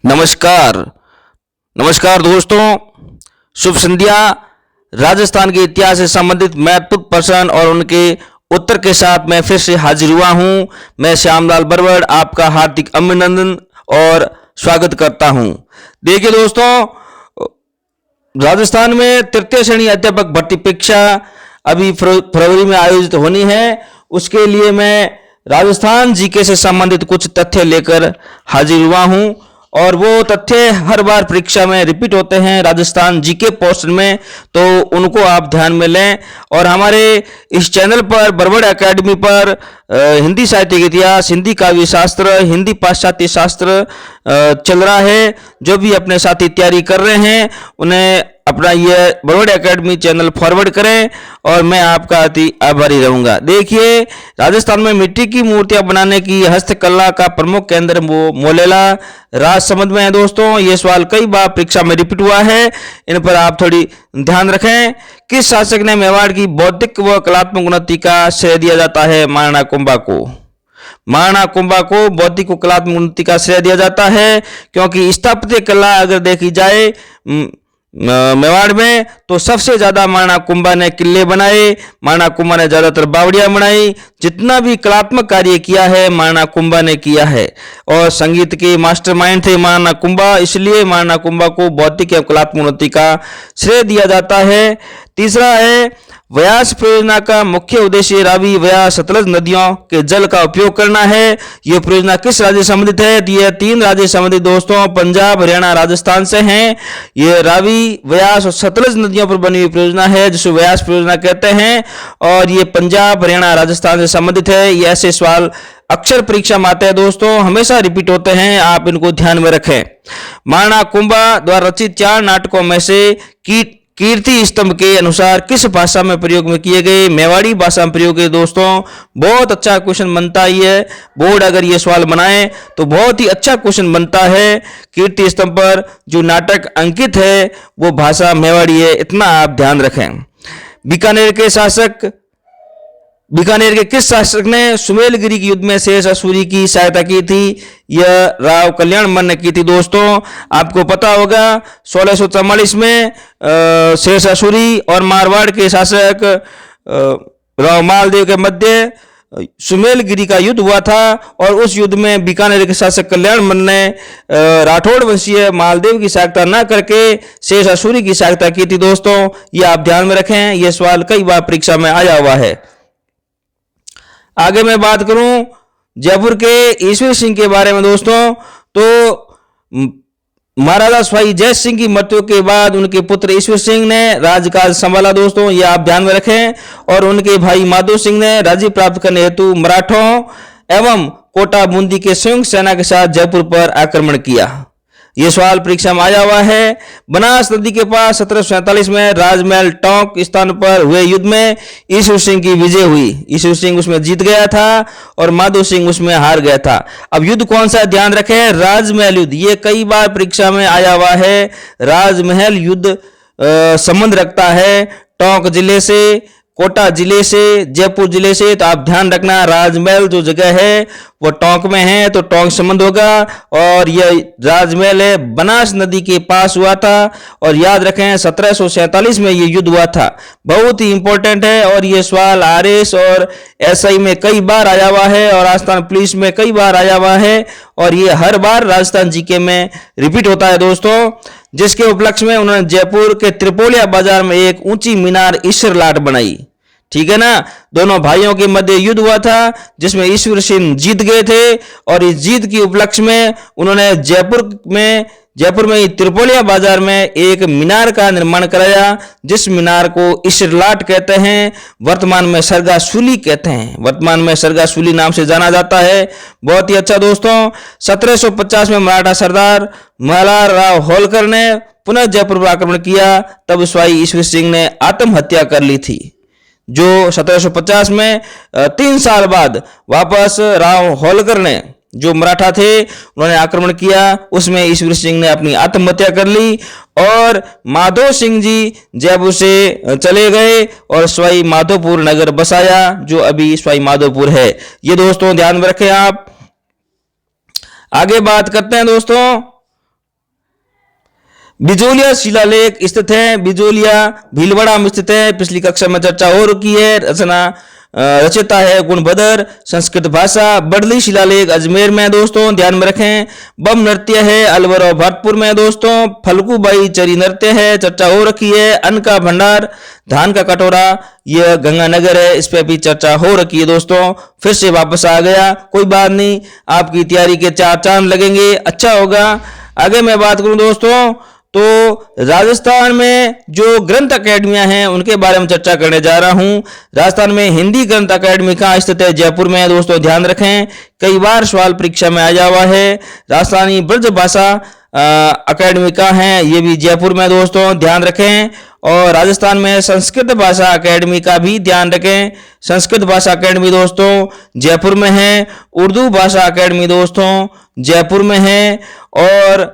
नमस्कार। नमस्कार दोस्तों, शुभ संध्या। राजस्थान के इतिहास से संबंधित महत्वपूर्ण प्रश्न और उनके उत्तर के साथ मैं फिर से हाजिर हुआ हूं। मैं श्यामलाल बरवड़ आपका हार्दिक अभिनंदन और स्वागत करता हूं। देखिए दोस्तों, राजस्थान में तृतीय श्रेणी अध्यापक भर्ती परीक्षा अभी फरवरी में आयोजित होनी है। उसके लिए मैं राजस्थान जीके से संबंधित कुछ तथ्य लेकर हाजिर हुआ हूं और वो तथ्य हर बार परीक्षा में रिपीट होते हैं राजस्थान जीके पोर्शन में, तो उनको आप ध्यान में लें। और हमारे इस चैनल पर बरवड़ एकेडमी पर हिंदी साहित्य के इतिहास, हिंदी काव्य शास्त्र, हिंदी पाश्चात्य शास्त्र चल रहा है। जो भी अपने साथी तैयारी कर रहे हैं उन्हें अपना ये बरवड़ एकेडमी चैनल फॉरवर्ड करें और मैं आपका अति आभारी रहूंगा। देखिए, राजस्थान में मिट्टी की मूर्तियां बनाने की हस्तकला का प्रमुख केंद्र वो मोलेला राजसमंद में है। दोस्तों, ये सवाल कई बार परीक्षा में रिपीट हुआ है, इन पर आप थोड़ी ध्यान रखें। किस शासक ने मेवाड़ की बौद्धिक व कलात्मक उन्नति का श्रेय दिया जाता है? महाराणा कुंभा को। महाराणा कुंभा को बौद्धिक व कलात्मक उन्नति का श्रेय दिया जाता है, क्योंकि स्थापत्य कला अगर देखी जाए मेवाड़ में तो सबसे ज्यादा महाराणा कुंभा ने किले बनाए, महाराणा कुंभा ने ज्यादातर बावड़ियां बनाई। जितना भी कलात्मक कार्य किया है महाराणा कुंभा ने किया है और संगीत के मास्टरमाइंड थे महाराणा कुंभा, इसलिए महाराणा कुंभा को बौद्धिक एवं कलात्मक उन्नति का श्रेय दिया जाता है। तीसरा है, व्यास परियोजना का मुख्य उद्देश्य रावी व्यास सतलज नदियों के जल का उपयोग करना है। यह परियोजना किस राज्य से संबंधित है? यह 3 राज्य संबंधित दोस्तों, पंजाब, हरियाणा, राजस्थान से हैं। यह रावी व्यास और सतलज नदियों पर बनी हुई परियोजना है जिसे व्यास परियोजना कहते हैं और ये पंजाब, हरियाणा, राजस्थान से संबंधित है। ये ऐसे सवाल अक्सर परीक्षा में आते हैं दोस्तों, हमेशा रिपीट होते हैं, आप इनको ध्यान में रखें। महाराणा कुंभा द्वारा रचित 4 नाटकों में से कीर्ति स्तंभ के अनुसार किस भाषा में प्रयोग में किए गए? मेवाड़ी भाषा में प्रयोग किए। दोस्तों, बहुत अच्छा क्वेश्चन बनता है, बोर्ड अगर ये सवाल बनाए तो बहुत ही अच्छा क्वेश्चन बनता है। कीर्ति स्तंभ पर जो नाटक अंकित है वो भाषा मेवाड़ी है, इतना आप ध्यान रखें। बीकानेर के किस शासक ने सुमेलगिरी के युद्ध में शेष असूरी की सहायता की थी? यह राव कल्याणमल ने की थी। दोस्तों, आपको पता होगा 1644 में शेष असूरी और मारवाड़ के शासक राव मालदेव के मध्य सुमेलगिरी का युद्ध हुआ था और उस युद्ध में बीकानेर के शासक कल्याणमल ने राठौड़ वंशीय मालदेव की सहायता न करके शेष असूरी की सहायता की थी। दोस्तों, ये आप ध्यान में रखें, यह सवाल कई बार परीक्षा में आया हुआ है। आगे मैं बात करूं जयपुर के ईश्वर सिंह के बारे में दोस्तों, तो महाराजा स्वाई जय सिंह की मृत्यु के बाद उनके पुत्र ईश्वर सिंह ने राजकाज संभाला। दोस्तों, ये आप ध्यान में रखें। और उनके भाई माधो सिंह ने राज्य प्राप्त करने हेतु मराठों एवं कोटा बूंदी के संयुक्त सेना के साथ जयपुर पर आक्रमण किया। यह सवाल परीक्षा में आया हुआ है। बनास नदी के पास 1747 में राजमहल टोंक स्थान पर हुए युद्ध में ईश्वर सिंह की विजय हुई। ईश्वर सिंह उसमें जीत गया था और माधो सिंह उसमें हार गया था। अब युद्ध कौन सा ध्यान रखें? राजमहल युद्ध। ये कई बार परीक्षा में आया हुआ है। राजमहल युद्ध संबंध रखता है टोंक जिले से, कोटा जिले से, जयपुर जिले से, तो आप ध्यान रखना राजमहल जो जगह है वो टोंक में है, तो टोंक संबंध होगा। और यह राजमहल है बनास नदी के पास हुआ था और याद रखें 1747 में यह युद्ध हुआ था। बहुत ही इंपॉर्टेंट है और यह सवाल आरएस और एसआई में कई बार आया हुआ है और राजस्थान पुलिस में कई बार आया हुआ है और ये हर बार राजस्थान जीके में रिपीट होता है दोस्तों। जिसके उपलक्ष्य में उन्होंने जयपुर के त्रिपोलिया बाजार में एक ऊंची मीनार ईश्वर लाट बनाई। ठीक है ना, दोनों भाइयों के मध्य युद्ध हुआ था जिसमें ईश्वर सिंह जीत गए थे और इस जीत के उपलक्ष्य में उन्होंने जयपुर में त्रिपोलिया बाजार में एक मीनार का निर्माण कराया, जिस मीनार को ईश्वर लाट कहते हैं, वर्तमान में सरगासूली कहते हैं, वर्तमान में सरगासूली नाम से जाना जाता है। बहुत ही अच्छा दोस्तों। 1750 में मराठा सरदार मल्हार राव होलकर ने पुनः जयपुर पर आक्रमण किया, तब स्वाई ईश्वर सिंह ने आत्महत्या कर ली थी। जो 1750 में 3 साल बाद वापस राव होलकर ने जो मराठा थे उन्होंने आक्रमण किया, उसमें ईश्वर सिंह ने अपनी आत्महत्या कर ली और माधो सिंह जी जयपुर से चले गए और सवाई माधोपुर नगर बसाया जो अभी सवाई माधोपुर है। ये दोस्तों ध्यान में रखें आप। आगे बात करते हैं दोस्तों बिजोलिया शिलालेख स्थित है, बिजोलिया भीलवाड़ा में स्थित है। पिछली कक्षा में चर्चा हो रखी है। रचयिता है गुणभद्र, संस्कृत भाषा। बड़ली शिलालेख अजमेर में है दोस्तों, ध्यान में रखें। बम नृत्य है अलवर और भरतपुर में है दोस्तों। फल्गुबाई चरी नृत्य है, चर्चा हो रखी है। अन्न का भंडार, धान का कटोरा, यह गंगानगर है, इस पे भी चर्चा हो रखी है दोस्तों। फिर से वापस आ गया, कोई बात नहीं, आपकी तैयारी के 4 चांद लगेंगे, अच्छा होगा। आगे मैं बात करूं दोस्तों, तो राजस्थान में जो ग्रंथ अकेडमियां हैं उनके बारे में चर्चा करने जा रहा हूं। राजस्थान में हिंदी ग्रंथ अकेडमी कहाँ स्थित है? जयपुर में है दोस्तों, ध्यान रखें, कई बार सवाल परीक्षा में आया हुआ है। राजस्थानी ब्रज भाषा अकेडमी कहाँ है? ये भी जयपुर में दोस्तों, ध्यान रखें। और राजस्थान में संस्कृत भाषा अकेडमी का भी ध्यान रखें, संस्कृत भाषा अकेडमी दोस्तों जयपुर में है। उर्दू भाषा अकेडमी दोस्तों जयपुर में है। और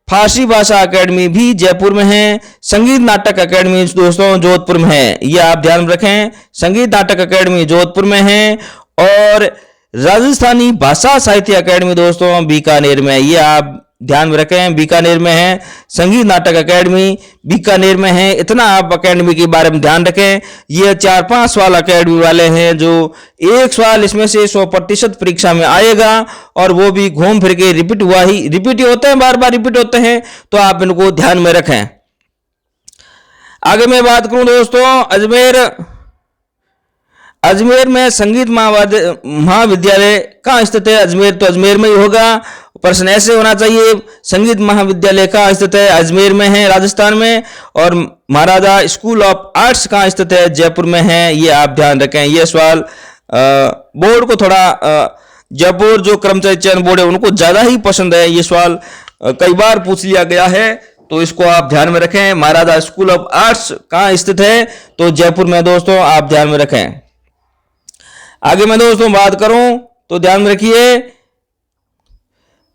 फारसी भाषा अकेडमी भी जयपुर में है। संगीत नाटक अकेडमी दोस्तों जोधपुर में है, ये आप ध्यान रखें, संगीत नाटक अकेडमी जोधपुर में है। और राजस्थानी भाषा साहित्य अकेडमी दोस्तों बीकानेर में है, ये आप ध्यान में रखें, बीकानेर में है। संगीत नाटक अकेडमी बीकानेर में है। इतना आप अकेडमी के बारे में ध्यान रखें। ये 4-5 सवाल अकेडमी वाले हैं, जो एक सवाल इसमें से 100% परीक्षा में आएगा, और वो भी घूम फिर के रिपीट ही होते हैं, बार बार रिपीट होते हैं, तो आप इनको ध्यान में रखें। आगे मैं बात करूं दोस्तों, अजमेर में संगीत महाविद्यालय कहाँ स्थित है? अजमेर तो अजमेर में ही होगा। प्रश्न ऐसे होना चाहिए, संगीत महाविद्यालय कहाँ स्थित है? अजमेर में है, राजस्थान में। और महाराजा स्कूल ऑफ आर्ट्स कहाँ स्थित है? जयपुर में है, ये आप ध्यान रखें। ये सवाल बोर्ड को थोड़ा जयपुर जो कर्मचारी चयन बोर्ड है उनको ज्यादा ही पसंद है, ये सवाल कई बार पूछ लिया गया है, तो इसको आप ध्यान में रखें। महाराजा स्कूल ऑफ आर्ट्स कहाँ स्थित है? तो जयपुर में दोस्तों, आप ध्यान में रखें। आगे मैं दोस्तों बात करूं तो ध्यान में रखिए,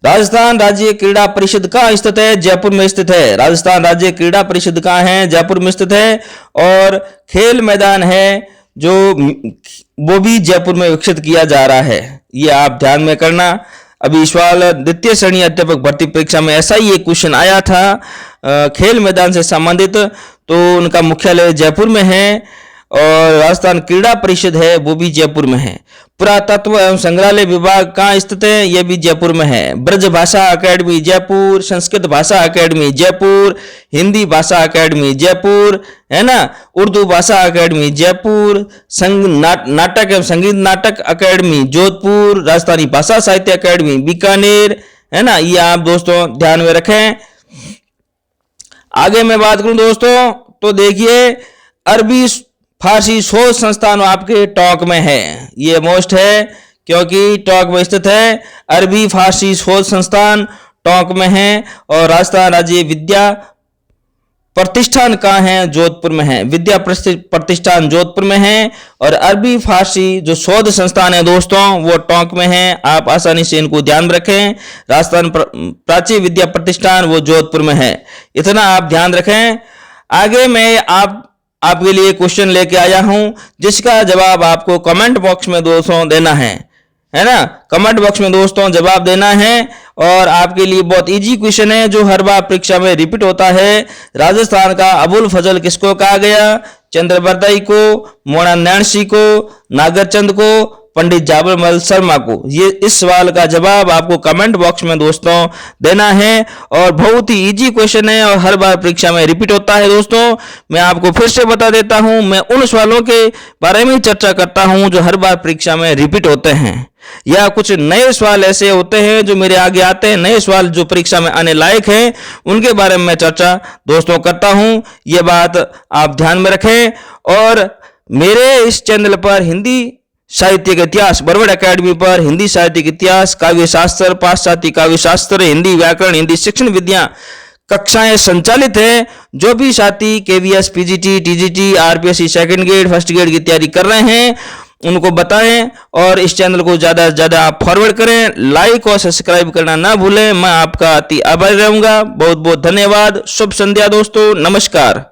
राजस्थान राज्य क्रीड़ा परिषद कहाँ स्थित है? जयपुर में स्थित है। राजस्थान राज्य क्रीड़ा परिषद कहाँ है? जयपुर में स्थित है। और खेल मैदान है जो वो भी जयपुर में विकसित किया जा रहा है, ये आप ध्यान में करना। अभी सवाल द्वितीय श्रेणी अध्यापक भर्ती परीक्षा में ऐसा ही एक क्वेश्चन आया था खेल मैदान से संबंधित, तो उनका मुख्यालय जयपुर में है। और राजस्थान क्रीड़ा परिषद है वो भी जयपुर में है। पुरातत्व एवं संग्रहालय विभाग कहाँ स्थित है? यह भी जयपुर में है। ब्रज भाषा अकेडमी जयपुर, संस्कृत भाषा अकेडमी जयपुर, हिंदी भाषा अकेडमी जयपुर, है ना, उर्दू भाषा अकेडमी जयपुर, नाटक एवं संगीत नाटक अकेडमी जोधपुर, राजस्थानी भाषा साहित्य अकेडमी बीकानेर, है ना, ये आप दोस्तों ध्यान में रखें। आगे मैं बात करूं दोस्तों, तो देखिए अरबी फारसी शोध संस्थान आपके टोंक में है, ये मोस्ट है क्योंकि टोंक में स्थित है। अरबी फारसी शोध संस्थान टोंक में है। और राजस्थान राज्य विद्या प्रतिष्ठान कहाँ है? जोधपुर में है, विद्या प्रतिष्ठान जोधपुर में है। और अरबी फारसी जो शोध संस्थान है दोस्तों वो टोंक में है, आप आसानी से इनको ध्यान रखें। राजस्थान प्राचीन विद्या प्रतिष्ठान वो जोधपुर में है, इतना आप ध्यान रखें। आगे मैं आपके लिए क्वेश्चन लेके आया हूं जिसका जवाब आपको कमेंट बॉक्स में दोस्तों देना है ना, कमेंट बॉक्स में दोस्तों जवाब देना है। और आपके लिए बहुत इजी क्वेश्चन है जो हर बार परीक्षा में रिपीट होता है। राजस्थान का अबुल फजल किसको कहा गया? चंद्रबरदाई को, मोना नैणसी को, नागरचंद को, पंडित जाबरमल शर्मा को। ये इस सवाल का जवाब आपको कमेंट बॉक्स में दोस्तों देना है। और बहुत ही इजी क्वेश्चन है और हर बार परीक्षा में रिपीट होता है दोस्तों। मैं आपको फिर से बता देता हूं, मैं उन सवालों के बारे में चर्चा करता हूं जो हर बार परीक्षा में रिपीट होते हैं, या कुछ नए सवाल ऐसे होते हैं जो मेरे आगे आते हैं, नए सवाल जो परीक्षा में आने लायक हैं, उनके बारे में मैं चर्चा दोस्तों करता हूं। ये बात आप ध्यान में रखें। और मेरे इस चैनल पर हिंदी साहित्य के इतिहास, बरवड़ एकेडमी पर हिंदी साहित्य के इतिहास, काव्य शास्त्र, पाश्चात्य काव्य शास्त्र, हिंदी व्याकरण, हिंदी शिक्षण विद्या कक्षाएं संचालित हैं। जो भी साथी KVS, PGT, TGT, RPSC second grade, first grade की तैयारी कर रहे हैं उनको बताएं और इस चैनल को ज्यादा से ज्यादा आप फॉरवर्ड करें, लाइक और सब्सक्राइब करना ना भूलें। मैं आपका अति आभारी रहूंगा। बहुत बहुत धन्यवाद। शुभ संध्या दोस्तों, नमस्कार।